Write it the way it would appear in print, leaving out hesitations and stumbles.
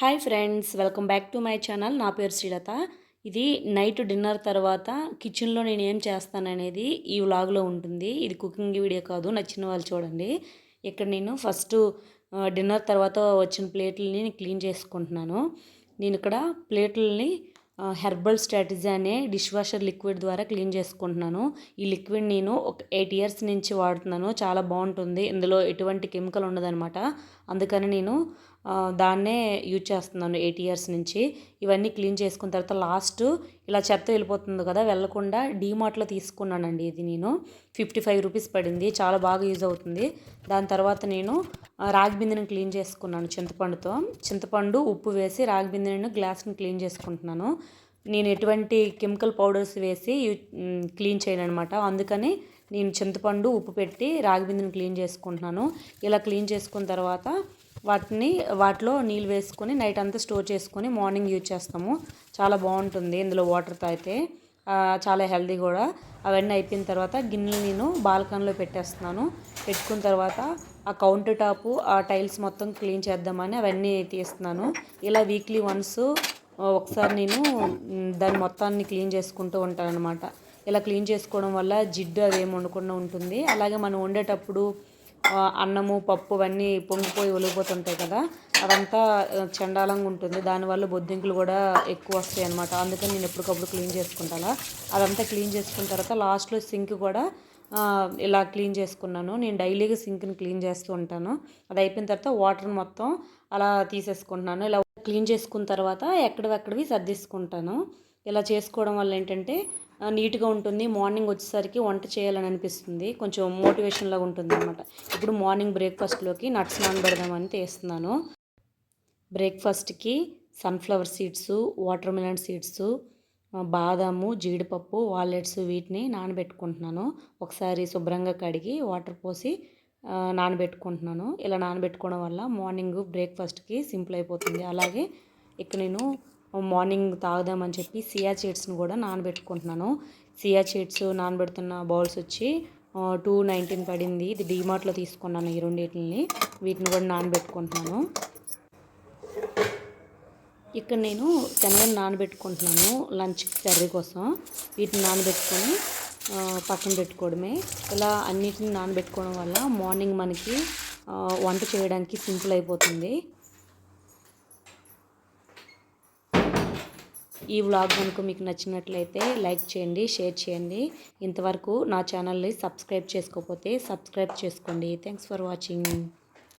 Hi friends, welcome back to my channel. నా పేరు శ్రీలత. ఇది నైట్ డిన్నర్ తర్వాత కిచెన్లో నేను ఏం చేస్తాననేది ఈ వ్లాగ్లో ఉంటుంది. ఇది కుకింగ్ వీడియో కాదు, నచ్చిన వాళ్ళు చూడండి. ఇక్కడ నేను ఫస్ట్ డిన్నర్ తర్వాత వచ్చిన ప్లేట్లని క్లీన్ చేసుకుంటున్నాను. నేను ఇక్కడ ప్లేట్లని హెర్బల్ స్ట్రాటజీ అనే డిష్ వాషర్ లిక్విడ్ ద్వారా క్లీన్ చేసుకుంటున్నాను. ఈ లిక్విడ్ నేను ఒక 8 ఇయర్స్ నుంచి వాడుతున్నాను. చాలా బాగుంటుంది. ఇందులో ఎటువంటి కెమికల్ ఉండదన్నమాట. అందుకని నేను దాన్నే యూజ్ చేస్తున్నాను 8 ఇయర్స్ నుంచి. ఇవన్నీ క్లీన్ చేసుకున్న తర్వాత లాస్ట్ ఇలా చెత్త వెళ్ళిపోతుంది కదా, వెళ్ళకుండా డీమార్ట్లో తీసుకున్నానండి. ఇది నేను 55 రూపీస్ పడింది. చాలా బాగా యూజ్ అవుతుంది. దాని తర్వాత నేను రాగి బిందెని క్లీన్ చేసుకున్నాను చింతపండు ఉప్పు వేసి రాగి బిందెను గ్లాస్ని క్లీన్ చేసుకుంటున్నాను. నేను ఎటువంటి కెమికల్ పౌడర్స్ వేసి క్లీన్ చేయను అనమాట. అందుకని నేను చింతపండు ఉప్పు పెట్టి రాగి బిందెని క్లీన్ చేసుకుంటున్నాను. ఇలా క్లీన్ చేసుకున్న తర్వాత వాటిలో నీళ్ళు వేసుకొని నైట్ అంతా స్టోర్ చేసుకొని మార్నింగ్ యూజ్ చేస్తాము. చాలా బాగుంటుంది ఇందులో వాటర్ తాగితే. చాలా హెల్తీ కూడా. అవన్నీ అయిపోయిన తర్వాత గిన్నెలు నేను బాల్కనీలో పెట్టేస్తున్నాను. పెట్టుకున్న తర్వాత ఆ కౌంటర్ టాపు ఆ టైల్స్ మొత్తం క్లీన్ చేద్దామని అవన్నీ తీస్తున్నాను. ఇలా వీక్లీ వన్స్ ఒకసారి నేను దాన్ని మొత్తాన్ని క్లీన్ చేసుకుంటూ ఉంటాను అనమాట. ఇలా క్లీన్ చేసుకోవడం వల్ల జిడ్డు అవేమి ఉండకుండా ఉంటుంది. అలాగే మనం వండేటప్పుడు అన్నము పప్పు అవన్నీ పొంగిపోయి ఒలిగిపోతుంటాయి కదా, అదంతా చండాలంగా ఉంటుంది. దానివల్ల బొద్దింకలు కూడా ఎక్కువ వస్తాయి అనమాట. అందుకని నేను ఎప్పటికప్పుడు క్లీన్ చేసుకుంటాను. అదంతా క్లీన్ చేసుకున్న తర్వాత లాస్ట్లో సింక్ కూడా ఇలా క్లీన్ చేసుకున్నాను. నేను డైలీగా సింక్ని క్లీన్ చేస్తూ ఉంటాను. అది అయిపోయిన తర్వాత వాటర్ మొత్తం అలా తీసేసుకుంటున్నాను. ఇలా క్లీన్ చేసుకున్న తర్వాత ఎక్కడివి సర్దేసుకుంటాను. ఇలా చేసుకోవడం వల్ల ఏంటంటే నీట్గా ఉంటుంది. మార్నింగ్ వచ్చేసరికి వంట చేయాలని అనిపిస్తుంది. కొంచెం మోటివేషన్ లాగా ఉంటుంది అనమాట. ఇప్పుడు మార్నింగ్ బ్రేక్ఫాస్ట్లోకి నట్స్ నానబెడదామని తీస్తున్నాను. బ్రేక్ఫాస్ట్కి sunflower seeds, watermelon seeds, బాదాము, జీడిపప్పు, వాల్నట్స్ వీటిని నానబెట్టుకుంటున్నాను. ఒకసారి శుభ్రంగా కడిగి వాటర్ పోసి నానబెట్టుకుంటున్నాను. ఇలా నానబెట్టుకోవడం వల్ల మార్నింగ్ బ్రేక్ఫాస్ట్కి సింపుల్ అయిపోతుంది. అలాగే ఇక్కడ నేను మార్నింగ్ తాగుదామని చెప్పి సియా సీడ్స్ని కూడా నానబెట్టుకుంటున్నాను. సియా సీడ్స్ నానబెడుతున్న బౌల్స్ వచ్చి 219 పడింది. ఇది డీమార్ట్లో తీసుకున్నాను ఈ రెండింటిని. వీటిని కూడా నానబెట్టుకుంటున్నాను. ఇక్కడ నేను శనగలు నానబెట్టుకుంటున్నాను లంచ్ కర్రీ కోసం. వీటిని నానబెట్టుకొని పక్కన పెట్టుకోవడమే. ఇలా అన్నిటిని నానబెట్టుకోవడం వల్ల మార్నింగ్ మనకి వంట చేయడానికి సింపుల్ అయిపోతుంది. ఈ వ్లాగ్ కనుక మీకు నచ్చినట్లయితే లైక్ చేయండి, షేర్ చేయండి. ఇంతవరకు నా ఛానల్ని సబ్స్క్రైబ్ చేసుకోకపోతే సబ్స్క్రైబ్ చేసుకోండి. Thanks for watching.